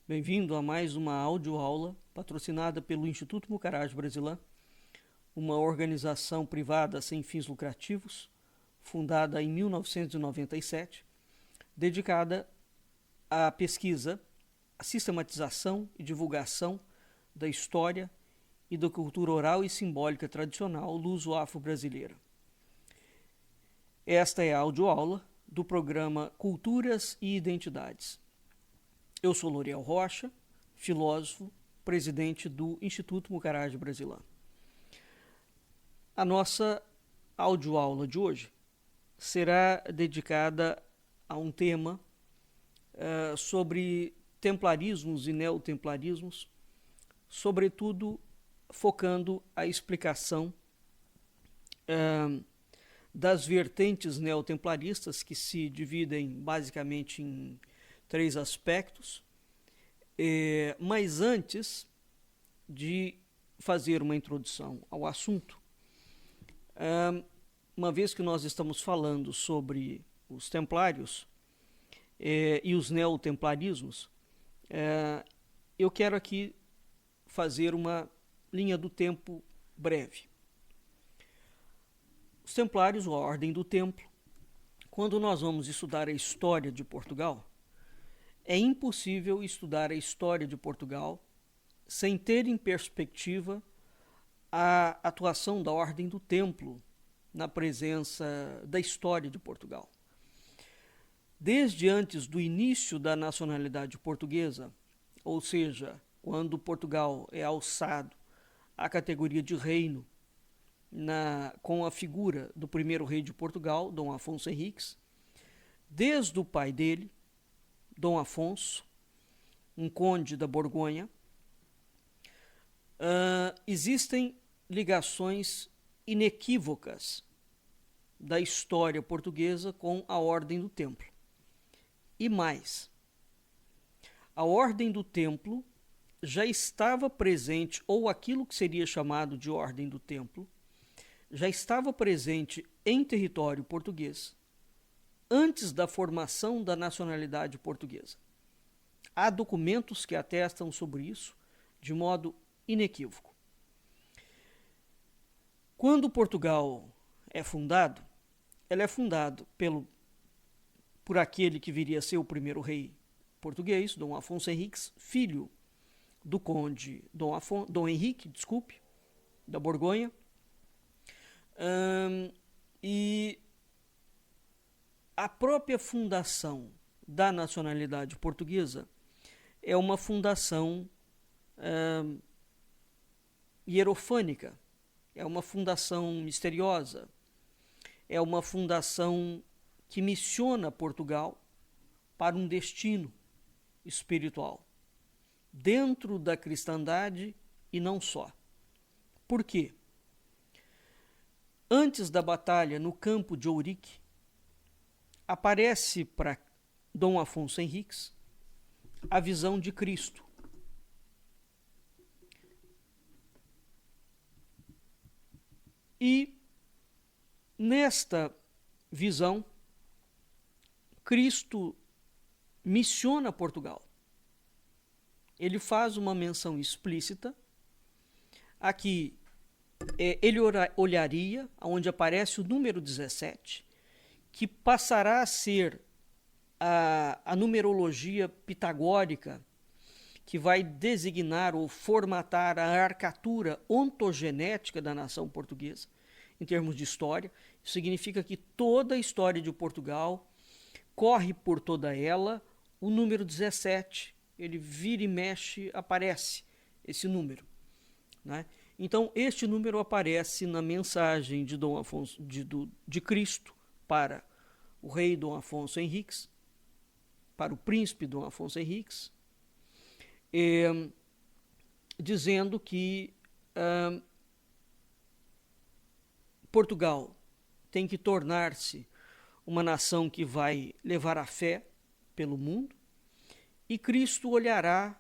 Bem-vindo a mais uma audioaula patrocinada pelo Instituto Mucaraj Brasilã, uma organização privada sem fins lucrativos, fundada em 1997, dedicada à pesquisa, à sistematização e divulgação da história e da cultura oral e simbólica tradicional luso-afro-brasileira. Esta é a audioaula do programa Culturas e Identidades. Eu sou Loriel Rocha, filósofo, presidente do Instituto Mucaraj Brasilã. A nossa audioaula de hoje será dedicada a um tema sobre templarismos e neotemplarismos, sobretudo focando a explicação das vertentes neotemplaristas, que se dividem basicamente em três aspectos, mas antes de fazer uma introdução ao assunto, uma vez que nós estamos falando sobre os templários e os neotemplarismos, eu quero aqui fazer uma linha do tempo breve. Os templários, ou a Ordem do Templo, quando nós vamos estudar a história de Portugal, é impossível estudar a história de Portugal sem ter em perspectiva a atuação da Ordem do Templo na presença da história de Portugal. Desde antes do início da nacionalidade portuguesa, ou seja, quando Portugal é alçado à categoria de reino com a figura do primeiro rei de Portugal, Dom Afonso Henriques, desde o pai dele, Dom Afonso, um conde da Borgonha, existem ligações inequívocas da história portuguesa com a Ordem do Templo. E mais, a Ordem do Templo já estava presente, ou aquilo que seria chamado de Ordem do Templo, já estava presente em território português antes da formação da nacionalidade portuguesa. Há documentos que atestam sobre isso de modo inequívoco. Quando Portugal é fundado, ele é fundado por aquele que viria a ser o primeiro rei português, Dom Afonso Henriques, filho do conde Dom Henrique, da Borgonha, e a própria fundação da nacionalidade portuguesa é uma fundação hierofânica, é uma fundação misteriosa, é uma fundação que missiona Portugal para um destino espiritual, dentro da cristandade e não só. Por quê? Antes da batalha no campo de Ourique, aparece para Dom Afonso Henriques a visão de Cristo. E nesta visão, Cristo missiona Portugal. Ele faz uma menção explícita. Aqui ele olharia, onde aparece o número 17, que passará a ser a numerologia pitagórica, que vai designar ou formatar a arcatura ontogenética da nação portuguesa, em termos de história. Isso significa que toda a história de Portugal corre por toda ela o número 17. Ele vira e mexe, aparece esse número, né? Então, este número aparece na mensagem de Dom Afonso, de Cristo para o rei Dom Afonso Henriques, para o príncipe Dom Afonso Henriques, dizendo que Portugal tem que tornar-se uma nação que vai levar a fé pelo mundo, e Cristo olhará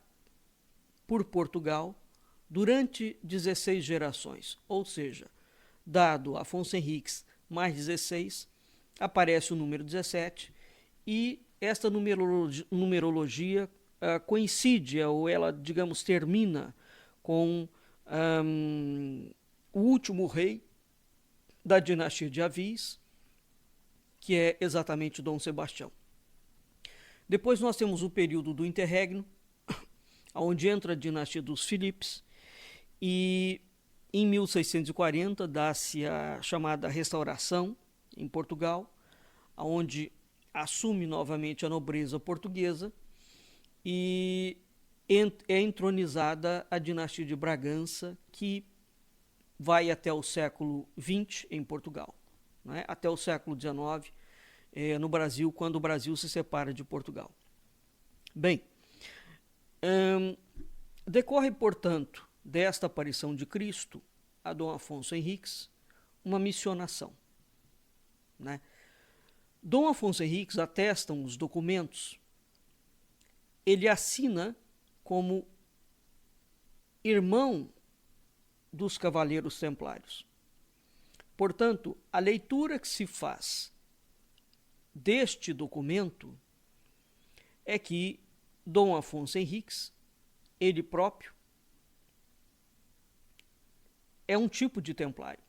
por Portugal durante 16 gerações, ou seja, dado Afonso Henriques mais 16, aparece o número 17, e esta numerologia coincide, ou ela, digamos, termina com o último rei da dinastia de Avis, que é exatamente Dom Sebastião. Depois nós temos o período do interregno, onde entra a dinastia dos Filipes, e em 1640 dá-se a chamada Restauração em Portugal, onde assume novamente a nobreza portuguesa e é entronizada a dinastia de Bragança, que vai até o século XX em Portugal, né? Até o século XIX no Brasil, quando o Brasil se separa de Portugal. Bem, decorre, portanto, desta aparição de Cristo a Dom Afonso Henriques uma missionação, né? Dom Afonso Henriques, atestam os documentos, ele assina como irmão dos Cavaleiros Templários. Portanto, a leitura que se faz deste documento é que Dom Afonso Henriques, ele próprio, é um tipo de templário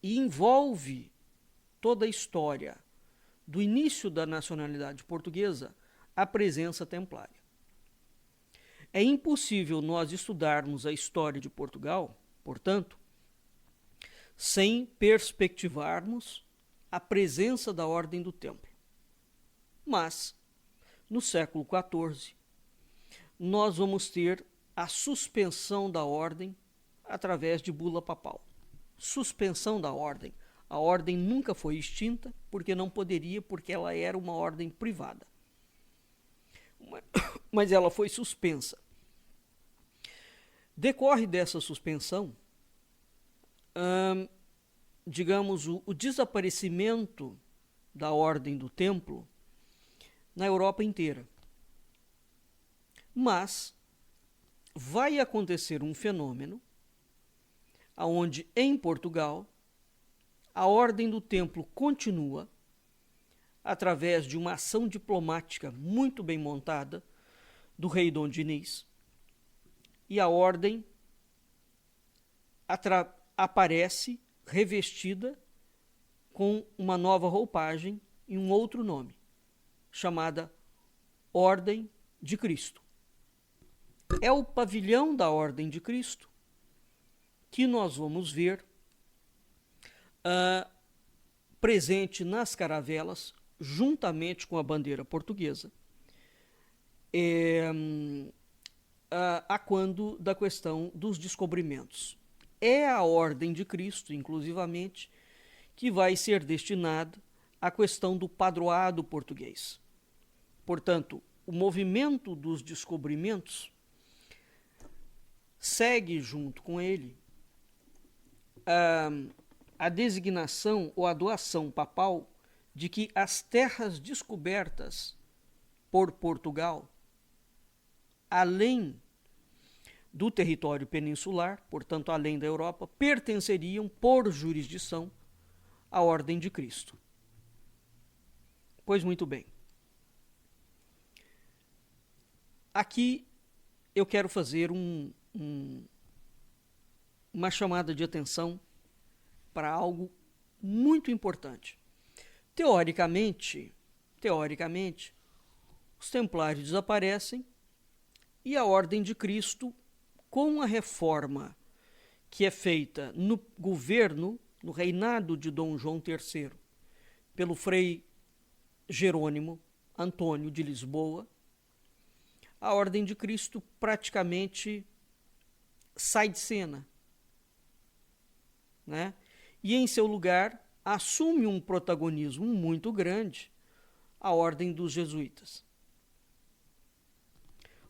e envolve toda a história do início da nacionalidade portuguesa a presença templária. É impossível nós estudarmos a história de Portugal, portanto, sem perspectivarmos a presença da Ordem do Templo. Mas, no século XIV, nós vamos ter a suspensão da Ordem através de bula papal. Suspensão da Ordem. A Ordem nunca foi extinta, porque não poderia, porque ela era uma ordem privada. Mas ela foi suspensa. Decorre dessa suspensão, digamos, o desaparecimento da Ordem do Templo na Europa inteira. Mas vai acontecer um fenômeno onde, em Portugal, a Ordem do Templo continua, através de uma ação diplomática muito bem montada do rei Dom Dinis, e a Ordem aparece revestida com uma nova roupagem e um outro nome, chamada Ordem de Cristo. É o pavilhão da Ordem de Cristo que nós vamos ver presente nas caravelas, juntamente com a bandeira portuguesa, a quando da questão dos descobrimentos. É a Ordem de Cristo, inclusivamente, que vai ser destinada à questão do padroado português. Portanto, o movimento dos descobrimentos segue junto com ele a designação ou a doação papal de que as terras descobertas por Portugal, além do território peninsular, portanto, além da Europa, pertenceriam por jurisdição à Ordem de Cristo. Pois muito bem. Aqui eu quero fazer uma chamada de atenção para algo muito importante. Teoricamente, os templários desaparecem e a Ordem de Cristo, com a reforma que é feita no governo, no reinado de Dom João III, pelo Frei Jerônimo Antônio de Lisboa, a Ordem de Cristo praticamente sai de cena, né? E em seu lugar assume um protagonismo muito grande a Ordem dos Jesuítas.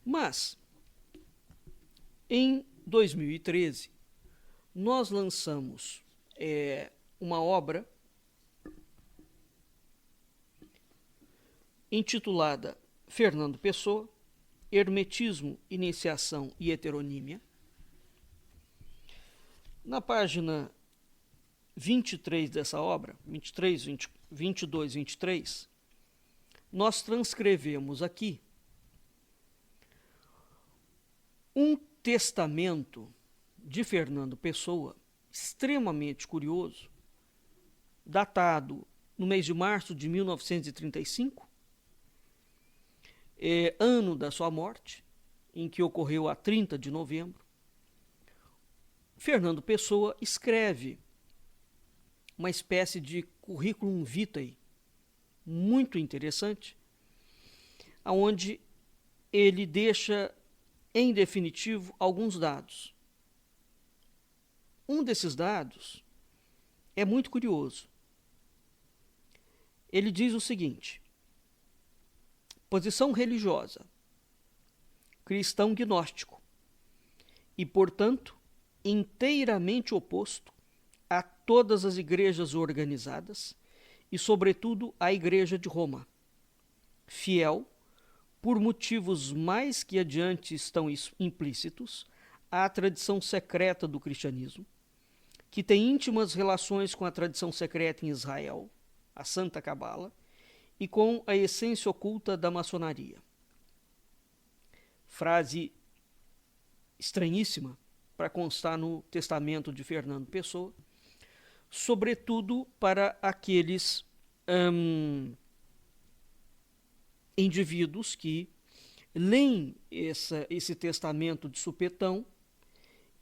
Mas, em 2013, nós lançamos uma obra intitulada Fernando Pessoa, Hermetismo, Iniciação e Heteronímia. Na página 23 dessa obra, 22, 23, nós transcrevemos aqui Um testamento de Fernando Pessoa, extremamente curioso, datado no mês de março de 1935, ano da sua morte, em que ocorreu a 30 de novembro. Fernando Pessoa escreve uma espécie de curriculum vitae muito interessante, onde ele deixa, em definitivo, alguns dados. Um desses dados é muito curioso. Ele diz o seguinte: posição religiosa, cristão gnóstico, e, portanto, inteiramente oposto a todas as igrejas organizadas e, sobretudo, à Igreja de Roma. Fiel, por motivos mais que adiante estão implícitos, à tradição secreta do cristianismo, que tem íntimas relações com a tradição secreta em Israel, a Santa Cabala, e com a essência oculta da maçonaria. Frase estranhíssima para constar no testamento de Fernando Pessoa, sobretudo para aqueles indivíduos que leem esse testamento de supetão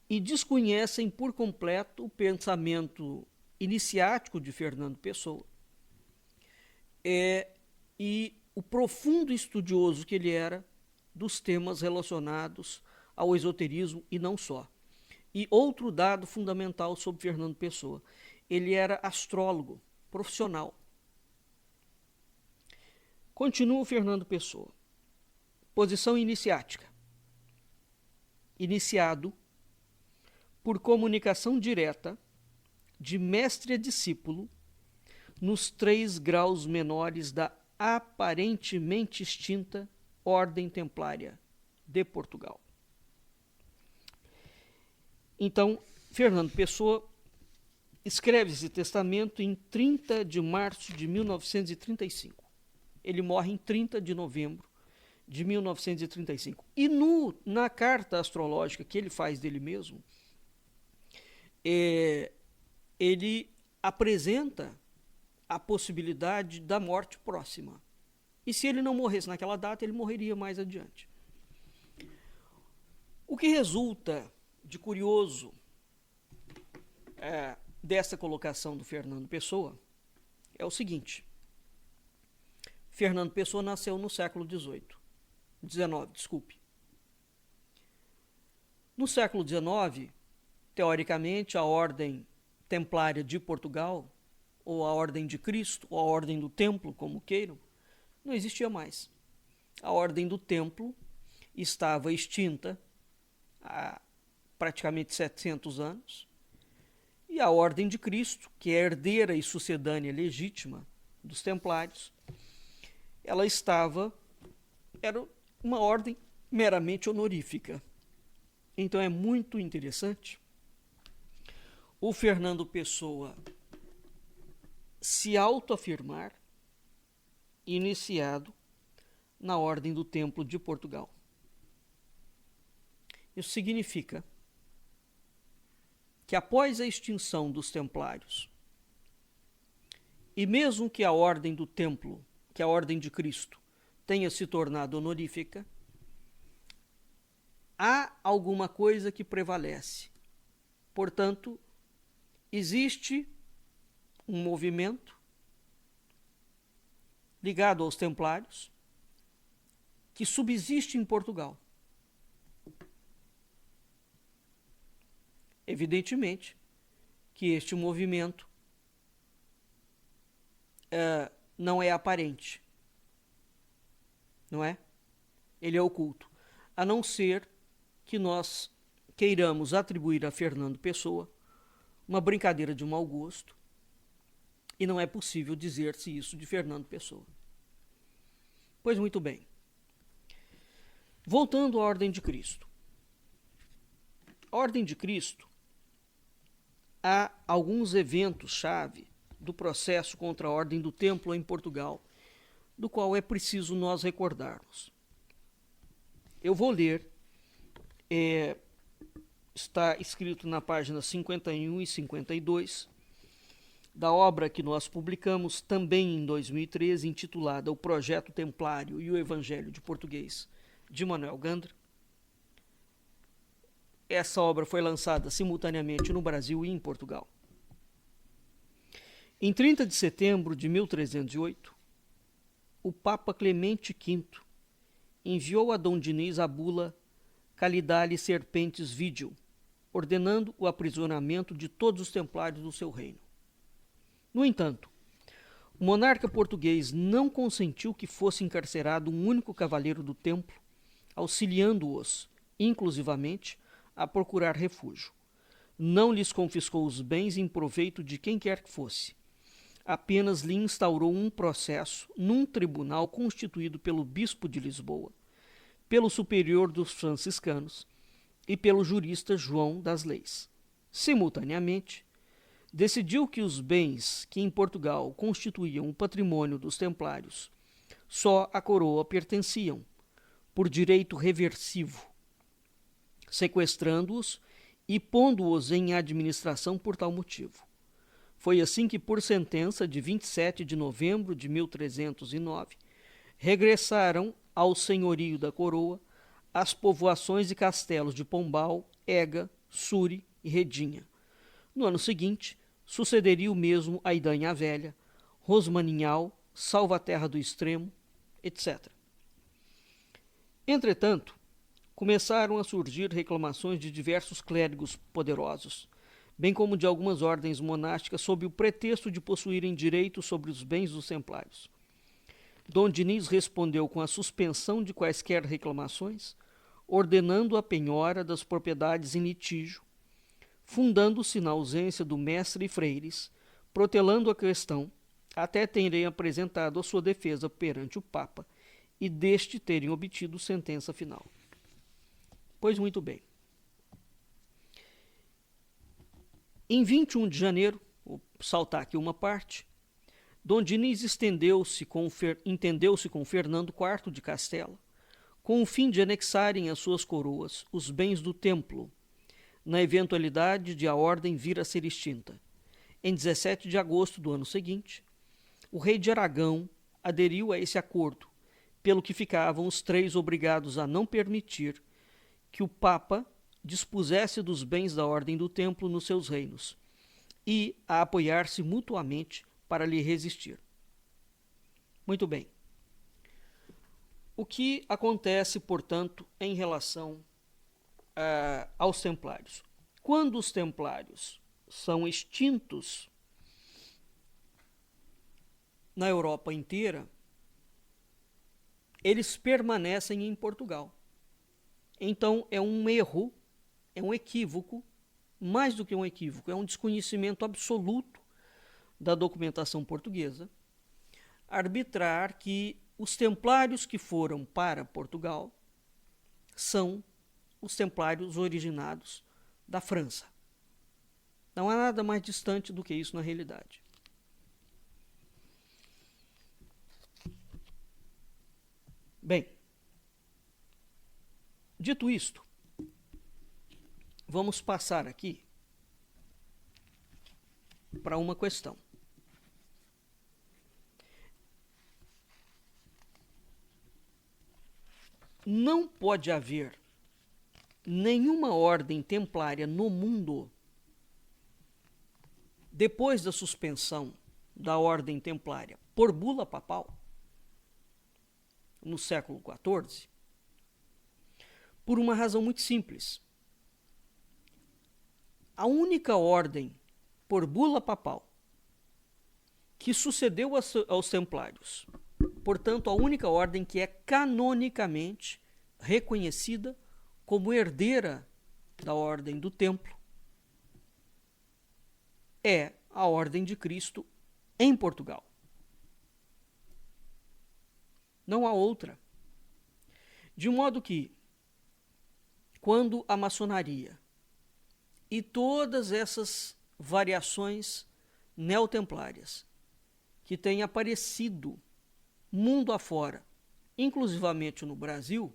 e desconhecem por completo o pensamento iniciático de Fernando Pessoa e o profundo estudioso que ele era dos temas relacionados ao esoterismo e não só. E outro dado fundamental sobre Fernando Pessoa: ele era astrólogo profissional. Continua o Fernando Pessoa. Posição iniciática. Iniciado por comunicação direta de mestre a discípulo nos 3 graus menores da aparentemente extinta Ordem Templária de Portugal. Então, Fernando Pessoa escreve esse testamento em 30 de março de 1935. Ele morre em 30 de novembro de 1935. E na carta astrológica que ele faz dele mesmo, ele apresenta a possibilidade da morte próxima. E se ele não morresse naquela data, ele morreria mais adiante. O que resulta de curioso dessa colocação do Fernando Pessoa é o seguinte: Fernando Pessoa nasceu no século XIX. No século XIX, teoricamente, a Ordem Templária de Portugal, ou a Ordem de Cristo, ou a Ordem do Templo, como queiram, não existia mais. A Ordem do Templo estava extinta há praticamente 700 anos, e a Ordem de Cristo, que é herdeira e sucedânea legítima dos Templários, era uma ordem meramente honorífica. Então é muito interessante o Fernando Pessoa se autoafirmar iniciado na Ordem do Templo de Portugal. Isso significa que após a extinção dos Templários, e mesmo que a Ordem do Templo, que a Ordem de Cristo, tenha se tornado honorífica, há alguma coisa que prevalece. Portanto, existe um movimento ligado aos Templários que subsiste em Portugal. Evidentemente que este movimento não é aparente, não é? Ele é oculto, a não ser que nós queiramos atribuir a Fernando Pessoa uma brincadeira de mau gosto, e não é possível dizer-se isso de Fernando Pessoa. Pois muito bem. Voltando à Ordem de Cristo. A Ordem de Cristo, há alguns eventos-chave do processo contra a Ordem do Templo em Portugal, do qual é preciso nós recordarmos. Eu vou ler está escrito na página 51 e 52 da obra que nós publicamos também em 2013, intitulada O Projeto Templário e o Evangelho de Português, de Manuel Gandra. Essa obra foi lançada simultaneamente no Brasil e em Portugal. Em 30 de setembro de 1308, o Papa Clemente V enviou a Dom Dinis a bula Calidale Serpentes Vigil, ordenando o aprisionamento de todos os templários do seu reino. No entanto, o monarca português não consentiu que fosse encarcerado um único cavaleiro do templo, auxiliando-os, inclusivamente, a procurar refúgio. Não lhes confiscou os bens em proveito de quem quer que fosse. Apenas lhe instaurou um processo num tribunal constituído pelo bispo de Lisboa, pelo superior dos franciscanos e pelo jurista João das Leis. Simultaneamente, decidiu que os bens que em Portugal constituíam o patrimônio dos templários só à coroa pertenciam, por direito reversivo, sequestrando-os e pondo-os em administração por tal motivo. Foi assim que, por sentença de 27 de novembro de 1309, regressaram ao senhorio da coroa as povoações e castelos de Pombal, Ega, Suri e Redinha. No ano seguinte, sucederia o mesmo a Idanha Velha, Rosmaninhal, Salvaterra do Extremo, etc. Entretanto, começaram a surgir reclamações de diversos clérigos poderosos, bem como de algumas ordens monásticas sob o pretexto de possuírem direitos sobre os bens dos templários. Dom Dinis respondeu com a suspensão de quaisquer reclamações, ordenando a penhora das propriedades em litígio, fundando-se na ausência do mestre e freires, protelando a questão, até terem apresentado a sua defesa perante o Papa e deste terem obtido sentença final. Pois muito bem. Em 21 de janeiro, vou saltar aqui uma parte, Dom Dinis entendeu-se com Fernando IV de Castela, com o fim de anexarem às suas coroas os bens do templo, na eventualidade de a ordem vir a ser extinta. Em 17 de agosto do ano seguinte, o rei de Aragão aderiu a esse acordo, pelo que ficavam os três obrigados a não permitir que o Papa dispusesse dos bens da ordem do templo nos seus reinos e a apoiar-se mutuamente para lhe resistir. Muito bem. O que acontece, portanto, em relação aos templários? Quando os templários são extintos na Europa inteira, eles permanecem em Portugal. Então é um erro, é um equívoco, mais do que um equívoco, é um desconhecimento absoluto da documentação portuguesa, arbitrar que os templários que foram para Portugal são os templários originados da França. Não há nada mais distante do que isso na realidade. Bem, dito isto, vamos passar aqui para uma questão. Não pode haver nenhuma ordem templária no mundo, depois da suspensão da ordem templária por bula papal, no século XIV, por uma razão muito simples. A única ordem por bula papal que sucedeu aos templários, portanto, a única ordem que é canonicamente reconhecida como herdeira da ordem do templo, é a Ordem de Cristo em Portugal. Não há outra. De modo que, quando a maçonaria e todas essas variações neotemplárias que têm aparecido mundo afora, inclusivamente no Brasil,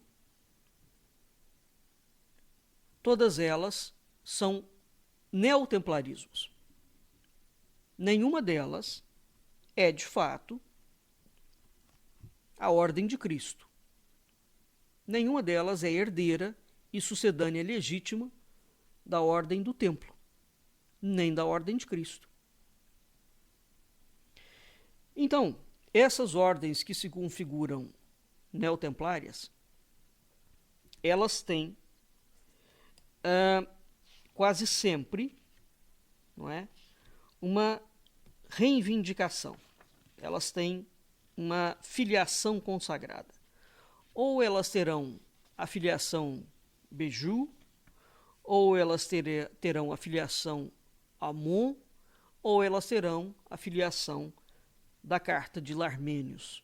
todas elas são neotemplarismos. Nenhuma delas é, de fato, a Ordem de Cristo. Nenhuma delas é herdeira e sucedânea legítima da Ordem do Templo, nem da Ordem de Cristo. Então, essas ordens que se configuram neotemplárias, elas têm quase sempre, não é, uma reivindicação. Elas têm uma filiação consagrada. Ou elas terão a filiação Beju, ou elas terão a filiação Amon, ou elas terão a filiação da Carta de Larmênios.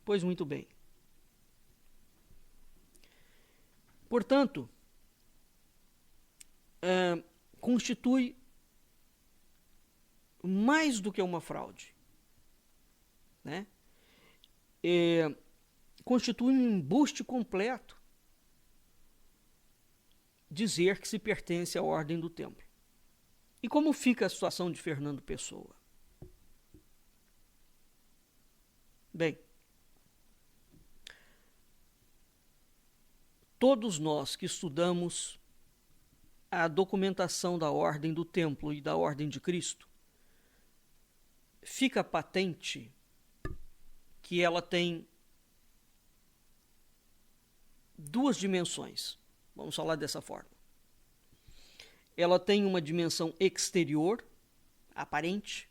Pois muito bem. Portanto, constitui mais do que uma fraude, né? Constitui um embuste completo dizer que se pertence à Ordem do Templo. E como fica a situação de Fernando Pessoa? Bem, todos nós que estudamos a documentação da Ordem do Templo e da Ordem de Cristo, fica patente que ela tem duas dimensões. Vamos falar dessa forma. Ela tem uma dimensão exterior, aparente,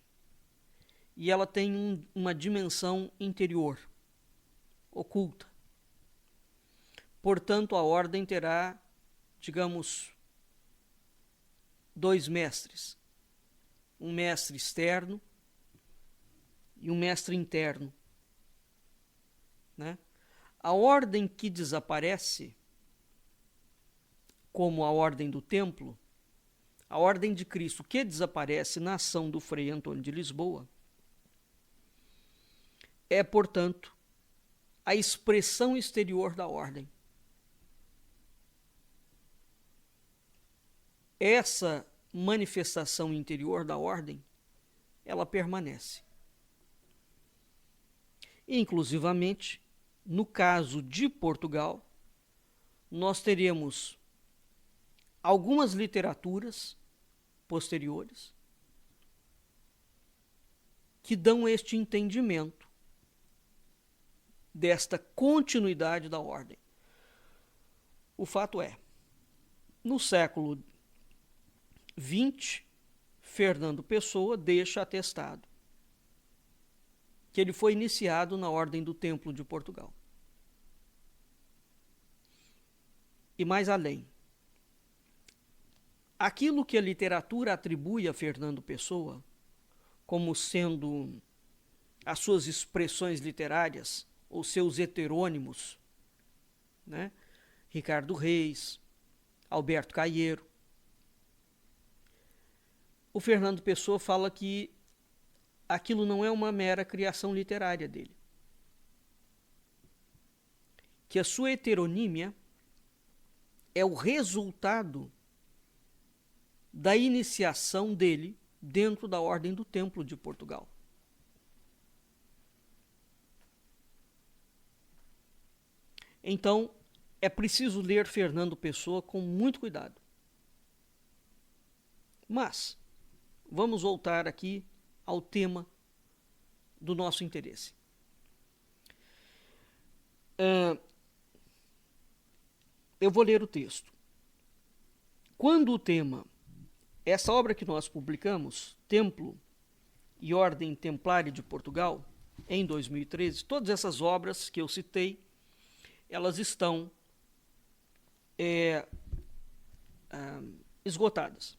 e ela tem uma dimensão interior, oculta. Portanto, a ordem terá, digamos, dois mestres. Um mestre externo e um mestre interno, né? A ordem que desaparece, como a ordem do templo, a ordem de Cristo que desaparece na ação do Frei Antônio de Lisboa, é, portanto, a expressão exterior da ordem. Essa manifestação interior da ordem, ela permanece. Inclusivamente, no caso de Portugal, nós teremos algumas literaturas posteriores que dão este entendimento desta continuidade da ordem. O fato é, no século XX, Fernando Pessoa deixa atestado que ele foi iniciado na Ordem do Templo de Portugal. E mais além, aquilo que a literatura atribui a Fernando Pessoa como sendo as suas expressões literárias, ou seus heterônimos, né? Ricardo Reis, Alberto Caieiro. O Fernando Pessoa fala que aquilo não é uma mera criação literária dele. Que a sua heteronímia é o resultado da iniciação dele dentro da Ordem do Templo de Portugal. Então, é preciso ler Fernando Pessoa com muito cuidado. Mas, vamos voltar aqui ao tema do nosso interesse. Eu vou ler o texto. Quando o tema, essa obra que nós publicamos, Templo e Ordem Templária de Portugal, em 2013, todas essas obras que eu citei, elas estão esgotadas.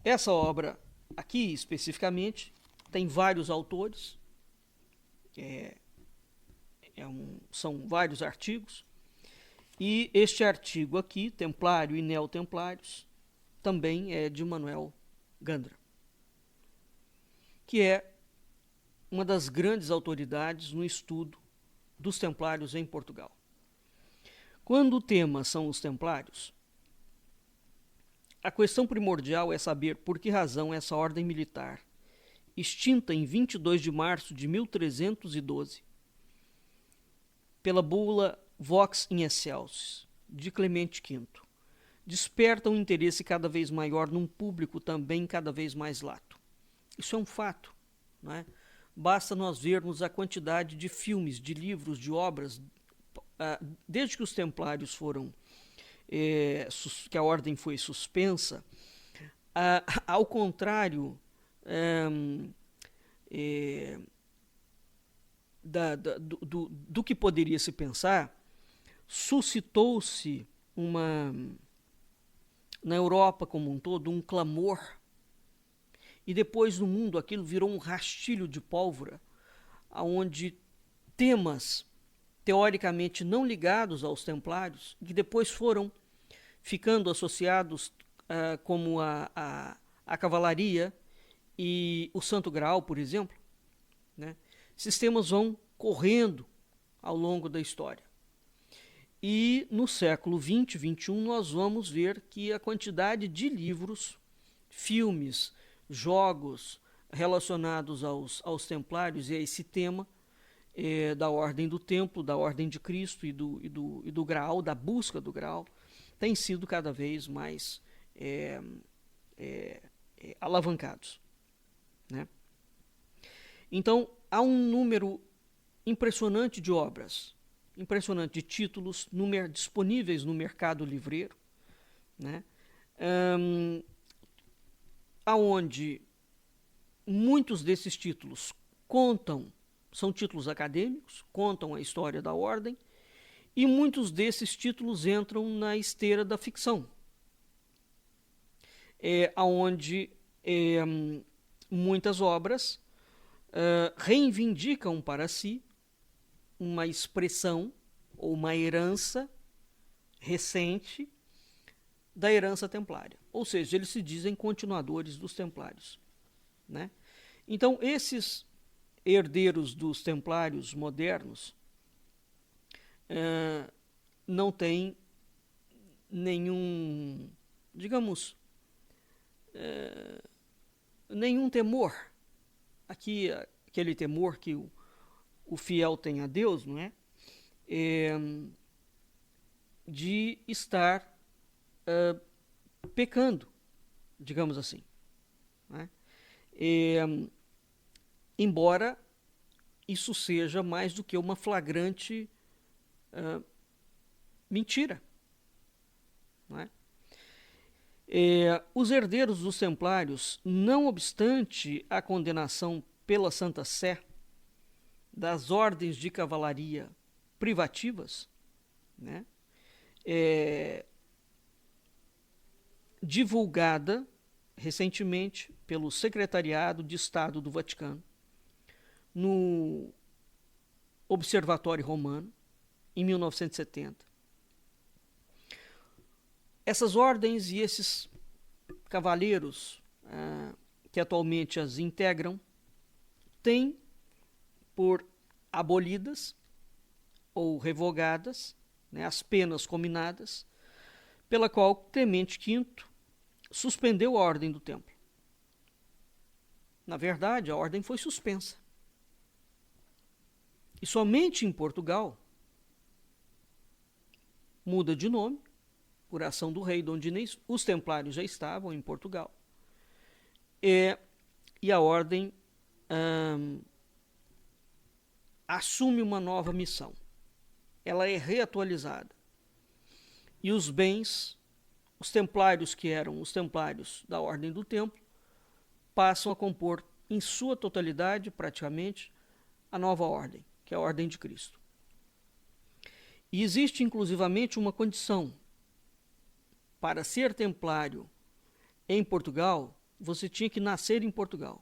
Essa obra aqui, especificamente, tem vários autores, são vários artigos, e este artigo aqui, Templário e Neotemplários, também é de Manuel Gandra, que é uma das grandes autoridades no estudo dos templários em Portugal. Quando o tema são os templários, a questão primordial é saber por que razão essa ordem militar, extinta em 22 de março de 1312, pela bula Vox in Excelsis, de Clemente V, desperta um interesse cada vez maior num público também cada vez mais lato. Isso é um fato, não é? Basta nós vermos a quantidade de filmes, de livros, de obras, desde que os templários foram, que a ordem foi suspensa, ao contrário do que poderia se pensar, suscitou-se na Europa como um todo, um clamor, e depois no mundo aquilo virou um rastilho de pólvora, onde temas teoricamente não ligados aos templários, que depois foram ficando associados como a cavalaria e o Santo Graal, por exemplo, né? Esses temas vão correndo ao longo da história. E no século XX, XXI, nós vamos ver que a quantidade de livros, filmes, jogos relacionados aos templários e a esse tema da ordem do templo, da ordem de Cristo e do Graal, da busca do Graal, tem sido cada vez mais alavancados, né? Então, há um número impressionante de obras, impressionante de títulos disponíveis no mercado livreiro, né? Aonde muitos desses títulos são títulos acadêmicos, contam a história da ordem, e muitos desses títulos entram na esteira da ficção, aonde muitas obras reivindicam para si uma expressão ou uma herança recente da herança templária. Ou seja, eles se dizem continuadores dos templários, né? Então, esses herdeiros dos templários modernos não têm nenhum, digamos, nenhum temor. Aqui, aquele temor que o fiel tem a Deus, não é? De estar pecando, digamos assim, né? Embora isso seja mais do que uma flagrante mentira, não é? Os herdeiros dos templários, não obstante a condenação pela Santa Sé das ordens de cavalaria privativas, né, divulgada recentemente pelo Secretariado de Estado do Vaticano no Observatório Romano, em 1970. Essas ordens e esses cavaleiros que atualmente as integram têm por abolidas ou revogadas, né, as penas cominadas, pela qual Clemente V suspendeu a ordem do templo. Na verdade, a ordem foi suspensa. E somente em Portugal muda de nome, por ação do rei Dom Dinês. Os templários já estavam em Portugal. E a ordem assume uma nova missão. Ela é reatualizada. E os bens, os templários que eram os templários da Ordem do Templo, passam a compor, em sua totalidade, praticamente, a nova ordem, que é a Ordem de Cristo. E existe, inclusivamente, uma condição. Para ser templário em Portugal, você tinha que nascer em Portugal.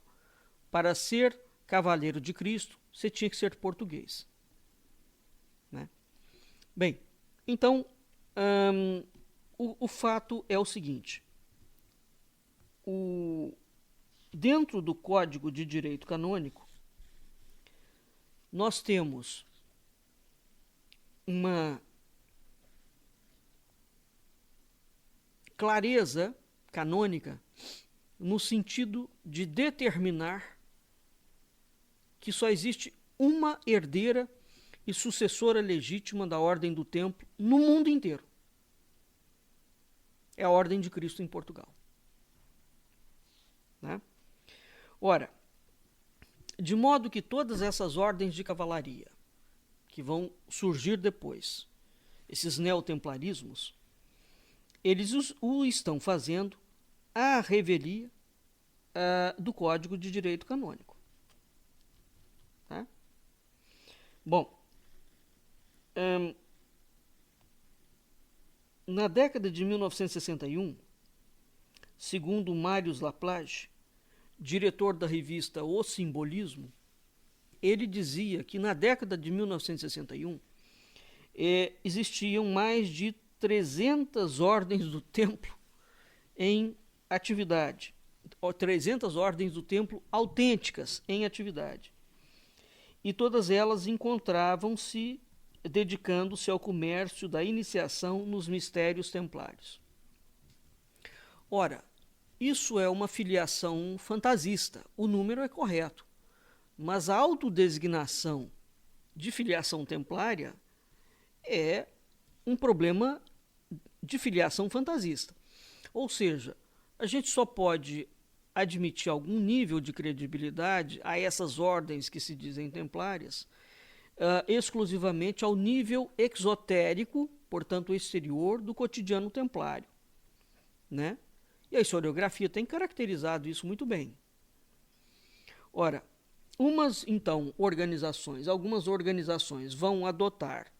Para ser cavaleiro de Cristo, você tinha que ser português, né? Bem, então, o fato é o seguinte. Dentro do Código de Direito Canônico, nós temos uma clareza canônica no sentido de determinar que só existe uma herdeira e sucessora legítima da Ordem do Templo no mundo inteiro. É a Ordem de Cristo em Portugal. Né? Ora, de modo que todas essas ordens de cavalaria que vão surgir depois, esses neotemplarismos, eles o estão fazendo à revelia do Código de Direito Canônico. Tá? Bom, na década de 1961, segundo Marius Laplage, diretor da revista O Simbolismo, ele dizia que na década de 1961 existiam mais de 300 ordens do templo em atividade, 300 ordens do templo autênticas em atividade. E todas elas encontravam-se dedicando-se ao comércio da iniciação nos mistérios templários. Ora, isso é uma filiação fantasista, o número é correto, mas a autodesignação de filiação templária é um problema de filiação fantasista. Ou seja, a gente só pode admitir algum nível de credibilidade a essas ordens que se dizem templárias, exclusivamente ao nível exotérico, portanto exterior, do cotidiano templário. Né? E a historiografia tem caracterizado isso muito bem. Ora, algumas organizações vão adotar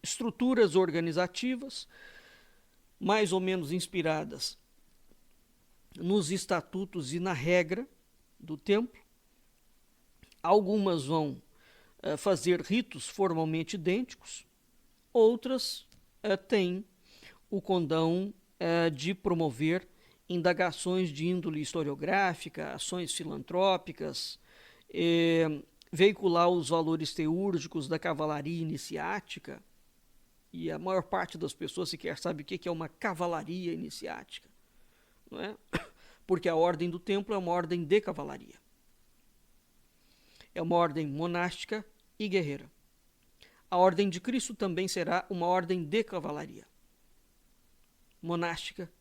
estruturas organizativas mais ou menos inspiradas nos estatutos e na regra do templo. Algumas vão fazer ritos formalmente idênticos, outras têm o condão de promover indagações de índole historiográfica, ações filantrópicas, veicular os valores teúrgicos da cavalaria iniciática, e a maior parte das pessoas sequer sabe o que é uma cavalaria iniciática, não é? Porque a ordem do templo é uma ordem de cavalaria. É uma ordem monástica e guerreira. A ordem de Cristo também será uma ordem de cavalaria, monástica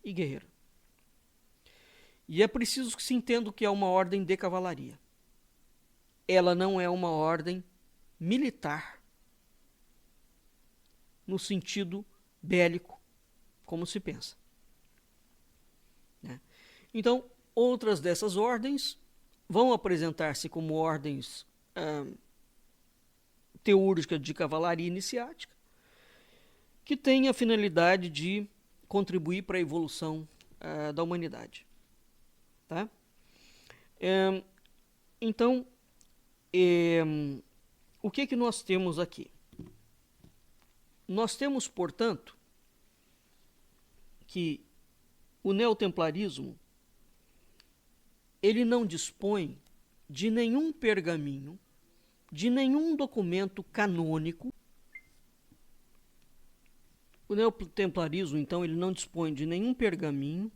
e guerreira. E é preciso que se entenda o que é uma ordem de cavalaria. Ela não é uma ordem militar, no sentido bélico, como se pensa. Né? Então, outras dessas ordens vão apresentar-se como ordens teúrgicas de cavalaria iniciática, que têm a finalidade de contribuir para a evolução da humanidade. Tá? Então, o que nós temos aqui? Nós temos, portanto, que o neotemplarismo ele não dispõe de nenhum pergaminho, de nenhum documento canônico. O neotemplarismo, então, ele não dispõe de nenhum pergaminho,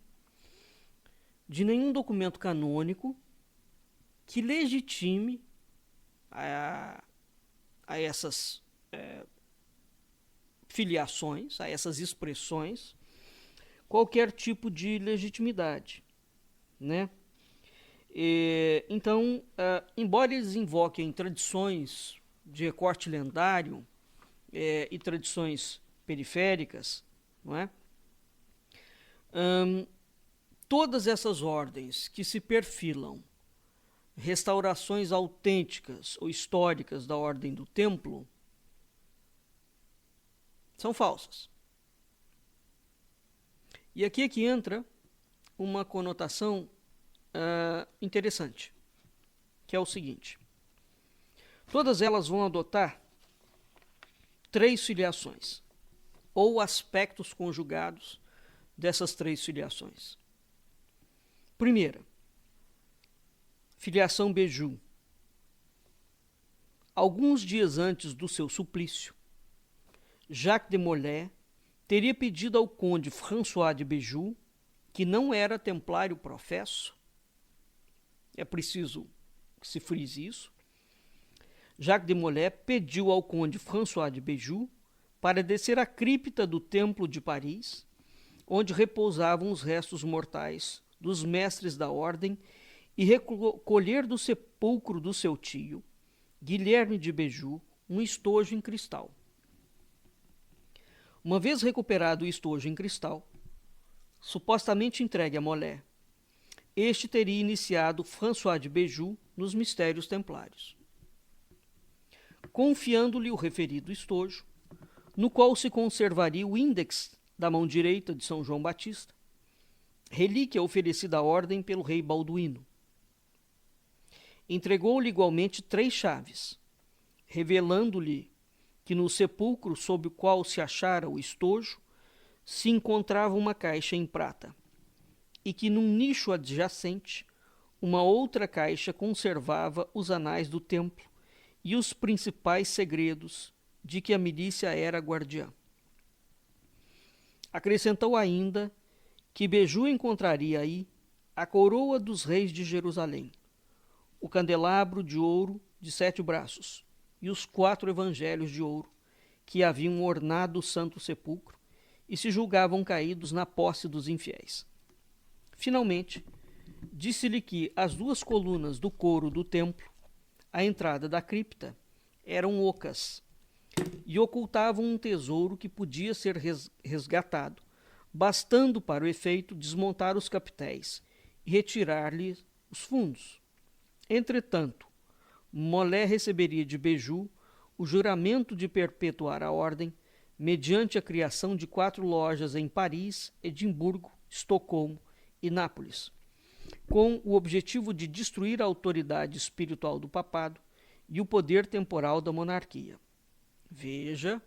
de nenhum documento canônico que legitime a essas filiações, a essas expressões, qualquer tipo de legitimidade, né? Então, embora eles invoquem tradições de recorte lendário e tradições periféricas, não é? Todas essas ordens que se perfilam restaurações autênticas ou históricas da ordem do templo são falsas. E aqui é que entra uma conotação interessante, que é o seguinte: todas elas vão adotar 3 filiações, ou aspectos conjugados dessas 3 filiações. Primeira, filiação Béjut. Alguns dias antes do seu suplício, Jacques de Molay teria pedido ao conde François de Béjut, que não era templário professo, é preciso que se frise isso, Jacques de Molay pediu ao conde François de Béjut para descer à cripta do Templo de Paris, onde repousavam os restos mortais dos mestres da ordem, e recolher do sepulcro do seu tio, Guilherme de Béjut, um estojo em cristal. Uma vez recuperado o estojo em cristal, supostamente entregue a Molay, este teria iniciado François de Béjut nos mistérios templários, confiando-lhe o referido estojo, no qual se conservaria o índex da mão direita de São João Batista, relíquia oferecida à ordem pelo rei Balduíno. Entregou-lhe igualmente 3 chaves, revelando-lhe que no sepulcro sob o qual se achara o estojo se encontrava uma caixa em prata, e que num nicho adjacente uma outra caixa conservava os anais do templo e os principais segredos de que a milícia era guardiã. Acrescentou ainda que Béjut encontraria aí a coroa dos reis de Jerusalém, o candelabro de ouro de 7 braços e os 4 evangelhos de ouro que haviam ornado o santo sepulcro e se julgavam caídos na posse dos infiéis. Finalmente, disse-lhe que as 2 colunas do coro do templo, à entrada da cripta, eram ocas e ocultavam um tesouro que podia ser resgatado, bastando para o efeito desmontar os capitéis e retirar-lhe os fundos. Entretanto, Molay receberia de Béjut o juramento de perpetuar a ordem mediante a criação de 4 lojas em Paris, Edimburgo, Estocolmo e Nápoles, com o objetivo de destruir a autoridade espiritual do papado e o poder temporal da monarquia. Veja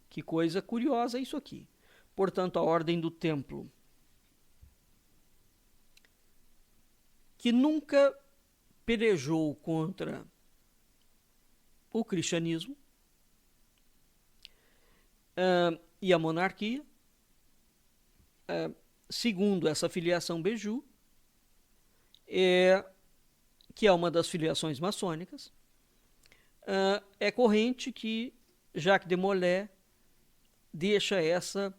que coisa curiosa isso aqui. Portanto, a ordem do templo, que nunca pelejou contra o cristianismo e a monarquia, segundo essa filiação Béjut, que é uma das filiações maçônicas, é corrente que Jacques de Molay deixa essa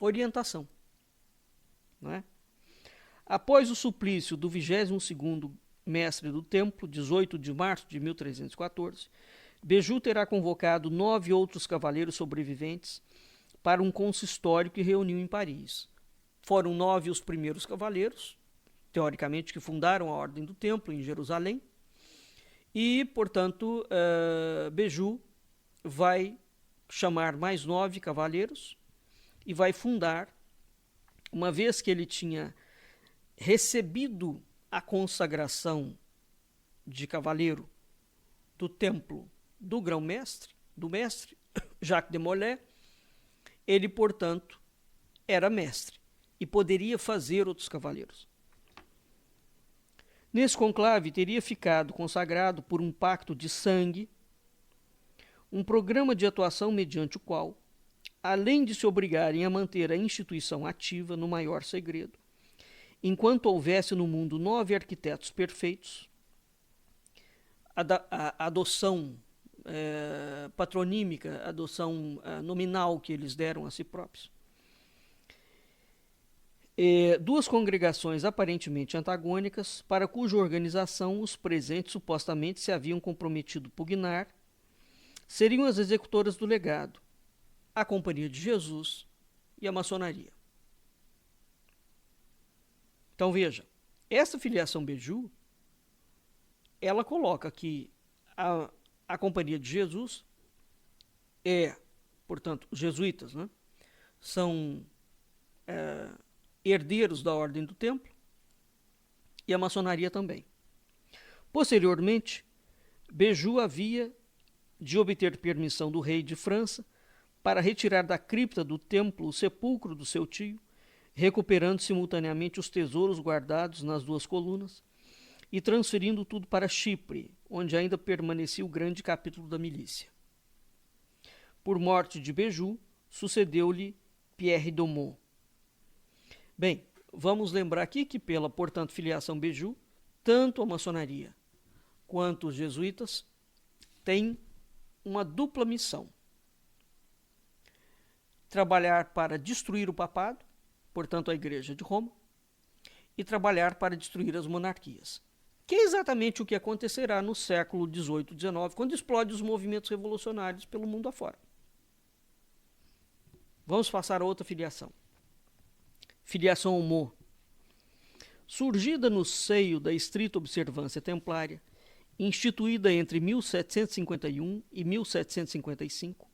orientação. Não é? Após o suplício do 22º mestre do templo, 18 de março de 1314, Béjut terá convocado 9 outros cavaleiros sobreviventes para um consistório que reuniu em Paris. Foram 9 os primeiros cavaleiros, teoricamente, que fundaram a Ordem do Templo em Jerusalém, e, portanto, Béjut vai chamar mais 9 cavaleiros e vai fundar, uma vez que ele tinha recebido a consagração de cavaleiro do templo do grão-mestre, do mestre Jacques de Molay, ele, portanto, era mestre e poderia fazer outros cavaleiros. Nesse conclave teria ficado consagrado por um pacto de sangue um programa de atuação mediante o qual, além de se obrigarem a manter a instituição ativa no maior segredo, enquanto houvesse no mundo 9 arquitetos perfeitos, a adoção patronímica, a adoção nominal que eles deram a si próprios, 2 congregações aparentemente antagônicas, para cuja organização os presentes supostamente se haviam comprometido pugnar, seriam as executoras do legado, a Companhia de Jesus e a maçonaria. Então veja, essa filiação Béjut, ela coloca que a Companhia de Jesus portanto, os jesuítas, né, são herdeiros da Ordem do Templo e a maçonaria também. Posteriormente, Béjut havia de obter permissão do rei de França para retirar da cripta do templo o sepulcro do seu tio, recuperando simultaneamente os tesouros guardados nas 2 colunas e transferindo tudo para Chipre, onde ainda permanecia o grande capítulo da milícia. Por morte de Béjut, sucedeu-lhe Pierre d'Aumont. Bem, vamos lembrar aqui que pela, portanto, filiação Béjut, tanto a maçonaria quanto os jesuítas têm uma dupla missão: trabalhar para destruir o papado, portanto a Igreja de Roma, e trabalhar para destruir as monarquias, que é exatamente o que acontecerá no século XVIII e XIX, quando explodem os movimentos revolucionários pelo mundo afora. Vamos passar a outra filiação. Filiação Aumont. Surgida no seio da estrita observância templária, instituída entre 1751 e 1755,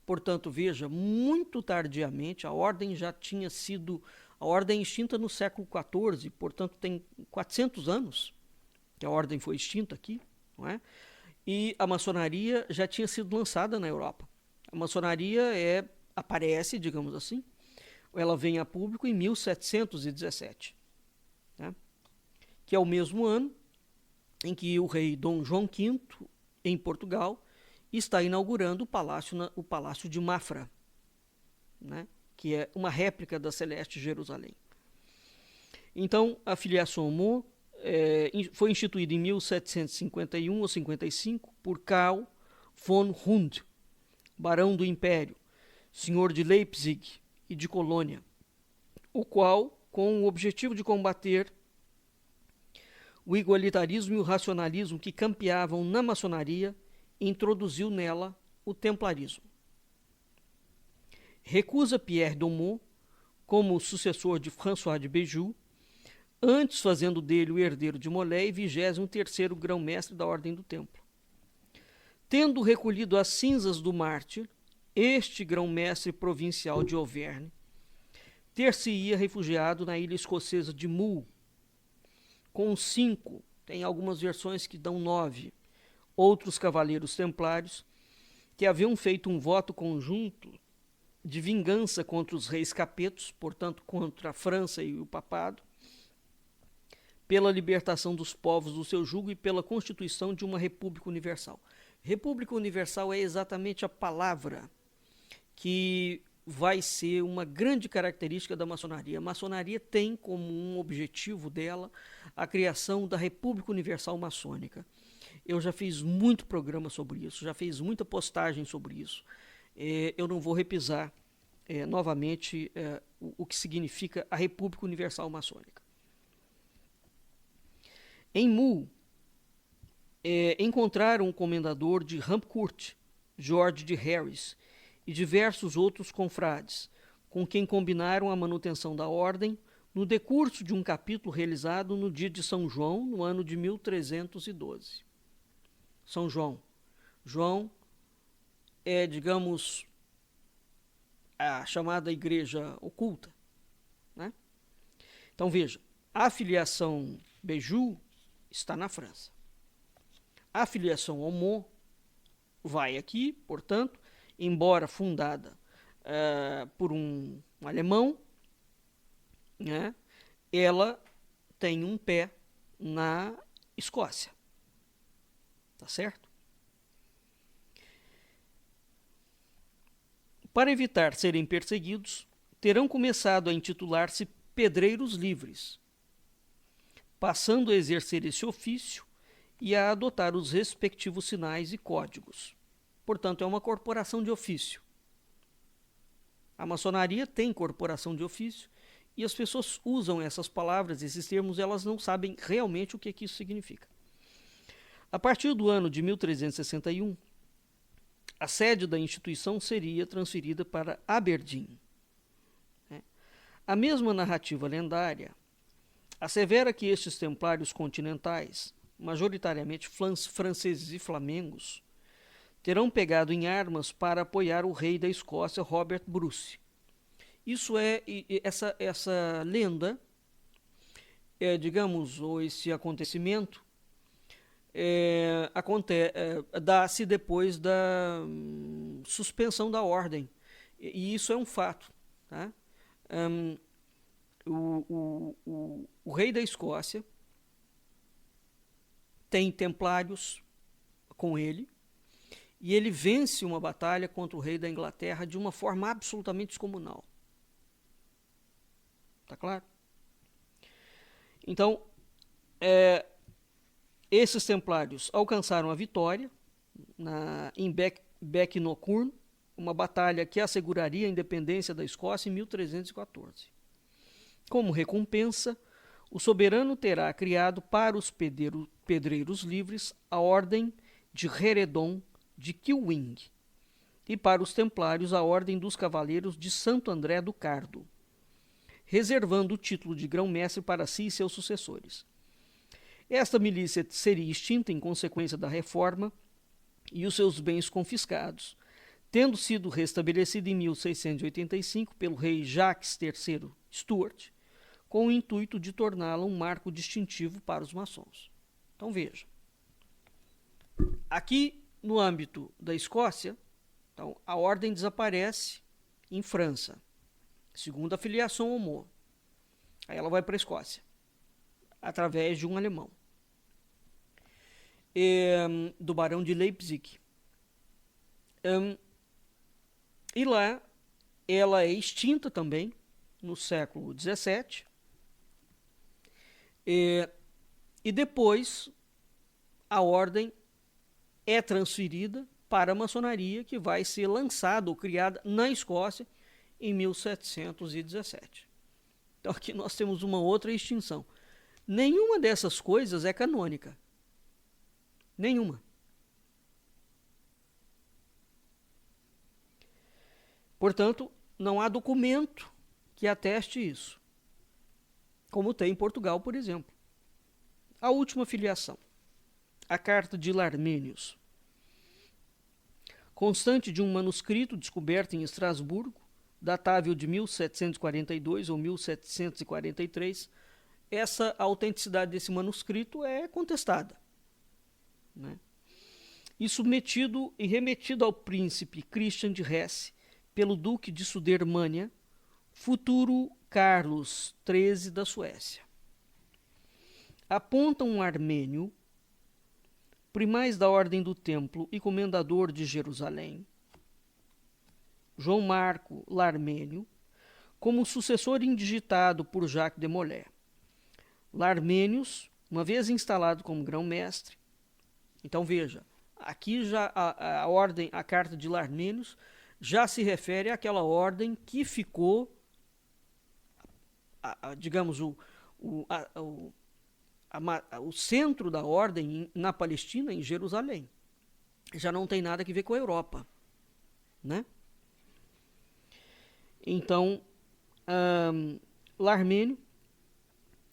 portanto, veja, muito tardiamente, a ordem já tinha sido, a ordem extinta no século XIV, portanto tem 400 anos que a ordem foi extinta aqui, não é? E a maçonaria já tinha sido lançada na Europa. A maçonaria aparece, digamos assim, ela vem a público em 1717, né? Que é o mesmo ano em que o rei Dom João V, em Portugal, está inaugurando o Palácio de Mafra, né? Que é uma réplica da Celeste Jerusalém. Então, a filiação Aumont foi instituída em 1751 ou 55 por Karl von Hund, barão do Império, senhor de Leipzig e de Colônia, o qual, com o objetivo de combater o igualitarismo e o racionalismo que campeavam na maçonaria, introduziu nela o templarismo. Recusa Pierre d'Aumont como sucessor de François de Béjut, antes fazendo dele o herdeiro de Molay e 23º grão-mestre da Ordem do Templo. Tendo recolhido as cinzas do mártir, este grão-mestre provincial de Auvergne ter-se-ia refugiado na ilha escocesa de Mull, com 5, tem algumas versões que dão 9, outros cavaleiros templários que haviam feito um voto conjunto de vingança contra os reis capetos, portanto contra a França e o papado, pela libertação dos povos do seu jugo e pela constituição de uma república universal. República universal é exatamente a palavra que vai ser uma grande característica da maçonaria. A maçonaria tem como um objetivo dela a criação da República Universal Maçônica. Eu já fiz muito programa sobre isso, já fiz muita postagem sobre isso. Eu não vou repisar novamente o que significa a República Universal Maçônica. Em Mull, encontraram o comendador de Ramcourt, George de Harris, e diversos outros confrades, com quem combinaram a manutenção da ordem no decurso de um capítulo realizado no dia de São João, no ano de 1312. São João. João é, digamos, a chamada igreja oculta, né? Então, veja, a filiação Béjut está na França. A filiação Aumont vai aqui, portanto, embora fundada por um alemão, né, ela tem um pé na Escócia. Tá certo? Para evitar serem perseguidos, terão começado a intitular-se pedreiros livres, passando a exercer esse ofício e a adotar os respectivos sinais e códigos. Portanto, é uma corporação de ofício. A maçonaria tem corporação de ofício e as pessoas usam essas palavras, esses termos, elas não sabem realmente o que isso significa. A partir do ano de 1361, a sede da instituição seria transferida para Aberdeen. A mesma narrativa lendária assevera que estes templários continentais, majoritariamente franceses e flamengos, terão pegado em armas para apoiar o rei da Escócia, Robert Bruce. Essa lenda, digamos, ou esse acontecimento, dá-se depois da suspensão da ordem. E isso é um fato. Tá? O rei da Escócia tem templários com ele, e ele vence uma batalha contra o rei da Inglaterra de uma forma absolutamente descomunal. Tá claro? Então, esses templários alcançaram a vitória em Bec-no-Curn, uma batalha que asseguraria a independência da Escócia em 1314. Como recompensa, o soberano terá criado para os pedreiros livres a Ordem de Heredon de Kilwing e para os templários a Ordem dos Cavaleiros de Santo André do Cardo, reservando o título de grão-mestre para si e seus sucessores. Esta milícia seria extinta em consequência da reforma e os seus bens confiscados, tendo sido restabelecida em 1685 pelo rei Jacques III Stuart, com o intuito de torná-la um marco distintivo para os maçons. Então veja, aqui no âmbito da Escócia, então, a ordem desaparece em França, segundo a filiação Homo. Aí ela vai para a Escócia, através de um alemão, do barão de Leipzig. E lá ela é extinta também no século XVII. E depois a ordem é transferida para a maçonaria, que vai ser lançada ou criada na Escócia em 1717. Então aqui nós temos uma outra extinção. Nenhuma dessas coisas é canônica. Nenhuma. Portanto, não há documento que ateste isso, como tem em Portugal, por exemplo. A última filiação, a Carta de Larmênios, constante de um manuscrito descoberto em Estrasburgo, datável de 1742 ou 1743, essa autenticidade desse manuscrito é contestada, né? E submetido e remetido ao príncipe Christian de Hesse pelo duque de Sudermânia, futuro Carlos XIII da Suécia. Aponta um armênio, primaz da Ordem do Templo e comendador de Jerusalém, João Marco Larmênio, como sucessor indigitado por Jacques de Molay. Larmênios, uma vez instalado como grão-mestre, então veja, aqui já a ordem, a Carta de Larmênios, já se refere àquela ordem que ficou, digamos, o centro da ordem na Palestina, em Jerusalém. Já não tem nada a ver com a Europa, né? Então, Larmênio,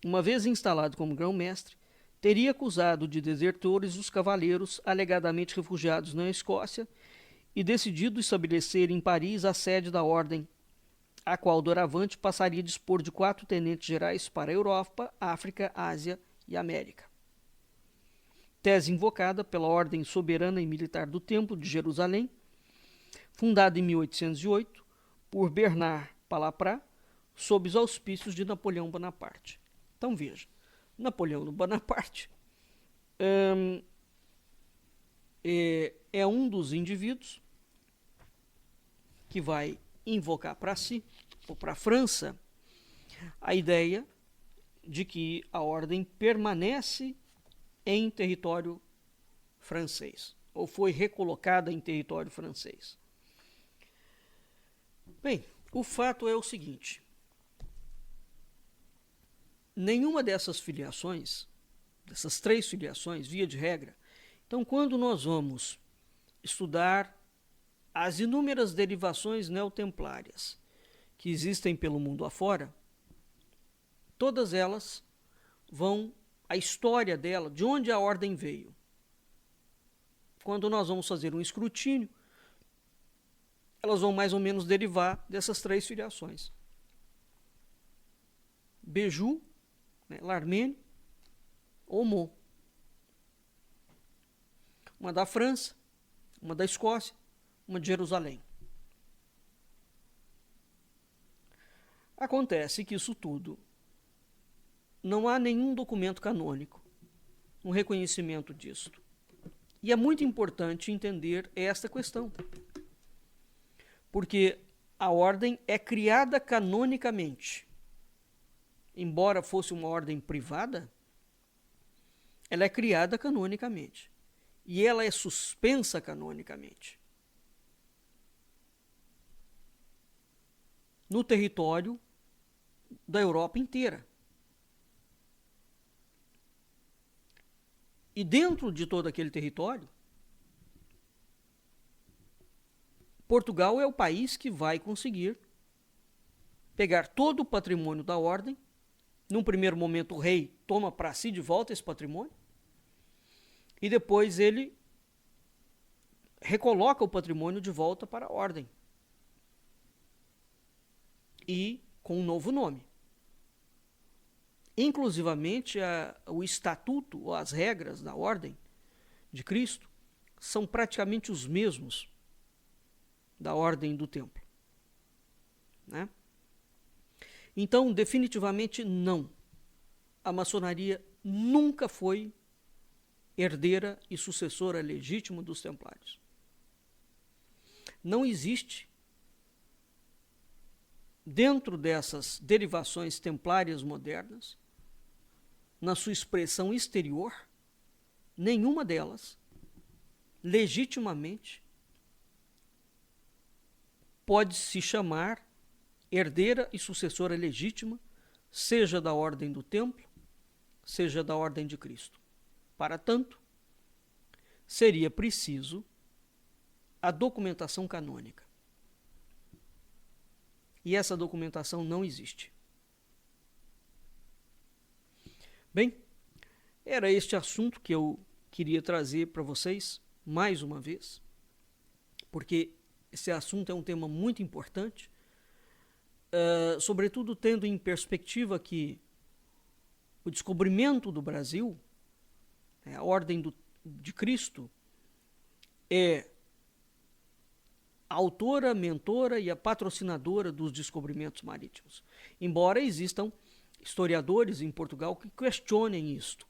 uma vez instalado como grão-mestre, teria acusado de desertores os cavaleiros alegadamente refugiados na Escócia e decidido estabelecer em Paris a sede da ordem, a qual doravante passaria a dispor de 4 tenentes-gerais para a Europa, África, Ásia e América. Tese invocada pela Ordem Soberana e Militar do Templo de Jerusalém, fundada em 1808 por Bernard Palaprat, sob os auspícios de Napoleão Bonaparte. Então veja, Napoleão Bonaparte é um dos indivíduos que vai invocar para si, ou para a França, a ideia de que a ordem permanece em território francês, ou foi recolocada em território francês. Bem, o fato é o seguinte: nenhuma dessas filiações, dessas 3 filiações, via de regra, então quando nós vamos estudar as inúmeras derivações neotemplárias que existem pelo mundo afora, todas elas vão, a história dela, de onde a ordem veio. Quando nós vamos fazer um escrutínio, elas vão mais ou menos derivar dessas 3 filiações. Beju, Larmênio, Homo. Uma da França, uma da Escócia, uma de Jerusalém. Acontece que isso tudo, não há nenhum documento canônico, um reconhecimento disso. E é muito importante entender esta questão, porque a ordem é criada canonicamente. Embora fosse uma ordem privada, ela é criada canonicamente. E ela é suspensa canonicamente no território da Europa inteira. E dentro de todo aquele território, Portugal é o país que vai conseguir pegar todo o patrimônio da ordem. Num primeiro momento, o rei toma para si de volta esse patrimônio e depois ele recoloca o patrimônio de volta para a ordem e com um novo nome. Inclusivamente, o estatuto ou as regras da ordem de Cristo são praticamente os mesmos da ordem do templo, né? Então, definitivamente não. A maçonaria nunca foi herdeira e sucessora legítima dos templários. Não existe, dentro dessas derivações templárias modernas, na sua expressão exterior, nenhuma delas, legitimamente, pode se chamar herdeira e sucessora legítima, seja da ordem do templo, seja da ordem de Cristo. Para tanto, seria preciso a documentação canônica. E essa documentação não existe. Bem, era este assunto que eu queria trazer para vocês mais uma vez, porque esse assunto é um tema muito importante, sobretudo tendo em perspectiva que o descobrimento do Brasil, a ordem de Cristo, é a autora, mentora e a patrocinadora dos descobrimentos marítimos. Embora existam historiadores em Portugal que questionem isto,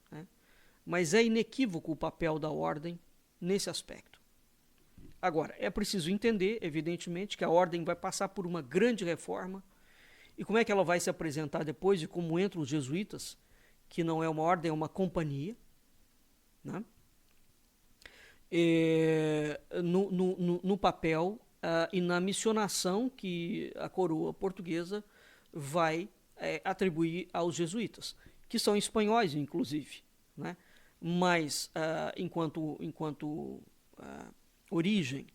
né? Mas é inequívoco o papel da ordem nesse aspecto. Agora, é preciso entender, evidentemente, que a ordem vai passar por uma grande reforma. E como é que ela vai se apresentar depois e como entram os jesuítas, que não é uma ordem, é uma companhia, né? No papel e na missionação que a coroa portuguesa vai atribuir aos jesuítas, que são espanhóis, inclusive, né? Mas, enquanto origem,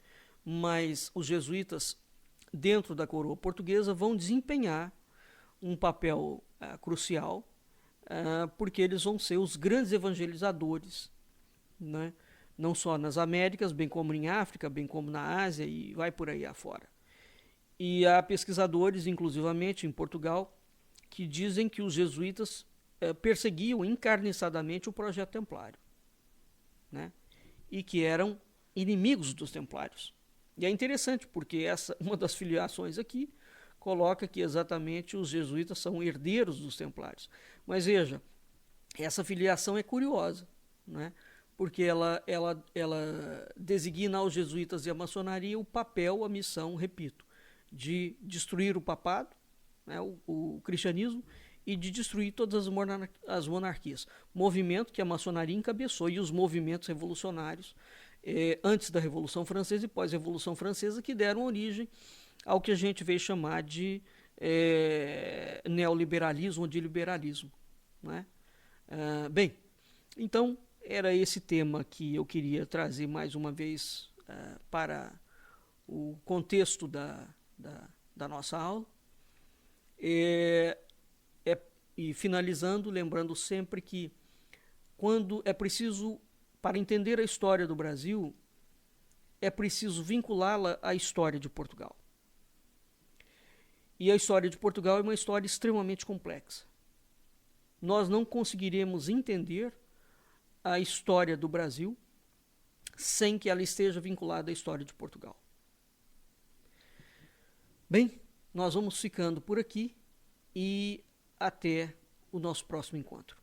mas os jesuítas, dentro da coroa portuguesa, vão desempenhar um papel crucial, porque eles vão ser os grandes evangelizadores, né? Não só nas Américas, bem como em África, bem como na Ásia e vai por aí afora. E há pesquisadores, inclusivamente em Portugal, que dizem que os jesuítas perseguiam encarniçadamente o projeto templário, né? E que eram inimigos dos templários. E é interessante, porque uma das filiações aqui coloca que exatamente os jesuítas são herdeiros dos templários. Mas veja, essa filiação é curiosa, né? Porque ela designa aos jesuítas e à maçonaria o papel, a missão, repito, de destruir o papado, né, o cristianismo, e de destruir todas as monarquias. Movimento que a maçonaria encabeçou, e os movimentos revolucionários, antes da Revolução Francesa e pós-Revolução Francesa, que deram origem ao que a gente veio chamar de neoliberalismo ou de liberalismo, né? Bem, então, era esse tema que eu queria trazer mais uma vez para o contexto da nossa aula. E finalizando, lembrando sempre que quando é preciso, para entender a história do Brasil, é preciso vinculá-la à história de Portugal. E a história de Portugal é uma história extremamente complexa. Nós não conseguiremos entender a história do Brasil sem que ela esteja vinculada à história de Portugal. Bem, nós vamos ficando por aqui e até o nosso próximo encontro.